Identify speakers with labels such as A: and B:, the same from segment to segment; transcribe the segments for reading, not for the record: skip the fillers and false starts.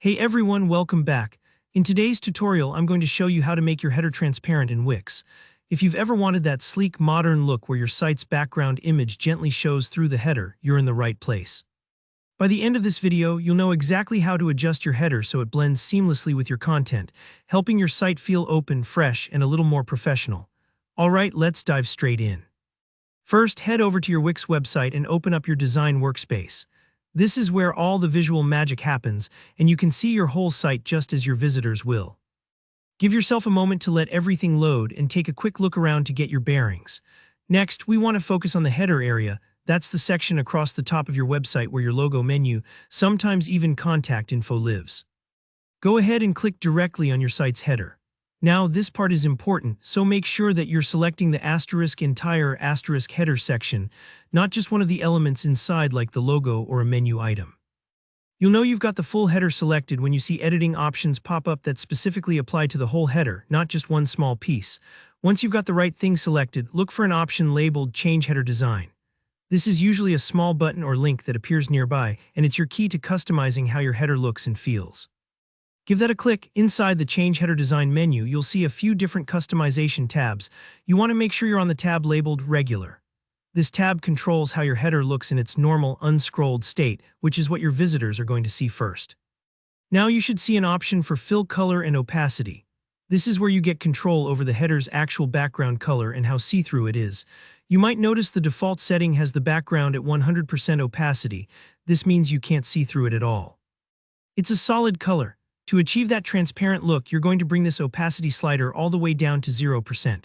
A: Hey everyone, welcome back. In today's tutorial, I'm going to show you how to make your header transparent in Wix. If you've ever wanted that sleek, modern look where your site's background image gently shows through the header, you're in the right place. By the end of this video, you'll know exactly how to adjust your header so it blends seamlessly with your content, helping your site feel open, fresh, and a little more professional. Alright, let's dive straight in. First, head over to your Wix website and open up your design workspace. This is where all the visual magic happens, and you can see your whole site just as your visitors will. Give yourself a moment to let everything load and take a quick look around to get your bearings. Next, we want to focus on the header area. That's the section across the top of your website where your logo menu, sometimes even contact info lives. Go ahead and click directly on your site's header. Now, this part is important, so make sure that you're selecting the entire header section, not just one of the elements inside like the logo or a menu item. You'll know you've got the full header selected when you see editing options pop up that specifically apply to the whole header, not just one small piece. Once you've got the right thing selected, look for an option labeled Change Header Design. This is usually a small button or link that appears nearby, and it's your key to customizing how your header looks and feels. Give that a click. Inside the Change Header Design menu, you'll see a few different customization tabs. You want to make sure you're on the tab labeled Regular. This tab controls how your header looks in its normal, unscrolled state, which is what your visitors are going to see first. Now you should see an option for Fill Color and Opacity. This is where you get control over the header's actual background color and how see-through it is. You might notice the default setting has the background at 100% opacity. This means you can't see through it at all. It's a solid color. To achieve that transparent look, you're going to bring this opacity slider all the way down to 0%.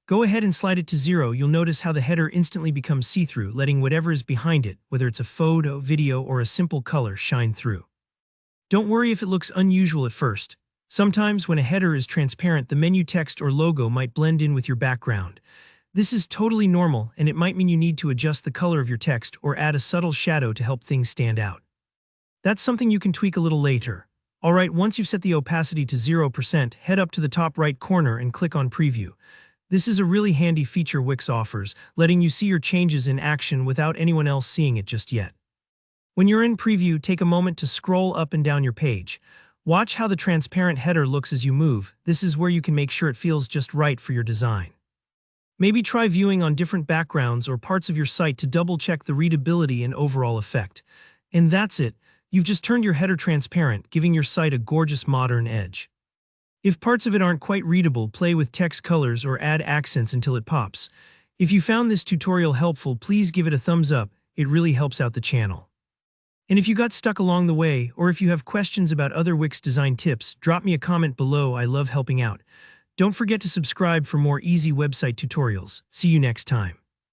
A: Go ahead and slide it to 0. You'll notice how the header instantly becomes see-through, letting whatever is behind it, whether it's a photo, video, or a simple color, shine through. Don't worry if it looks unusual at first. Sometimes when a header is transparent, the menu text or logo might blend in with your background. This is totally normal, and it might mean you need to adjust the color of your text or add a subtle shadow to help things stand out. That's something you can tweak a little later. Alright, once you've set the opacity to 0%, head up to the top right corner and click on Preview. This is a really handy feature Wix offers, letting you see your changes in action without anyone else seeing it just yet. When you're in Preview, take a moment to scroll up and down your page. Watch how the transparent header looks as you move. This is where you can make sure it feels just right for your design. Maybe try viewing on different backgrounds or parts of your site to double-check the readability and overall effect. And that's it. You've just turned your header transparent, giving your site a gorgeous modern edge. If parts of it aren't quite readable, play with text colors or add accents until it pops. If you found this tutorial helpful, please give it a thumbs up. It really helps out the channel. And if you got stuck along the way, or if you have questions about other Wix design tips, drop me a comment below. I love helping out. Don't forget to subscribe for more easy website tutorials. See you next time.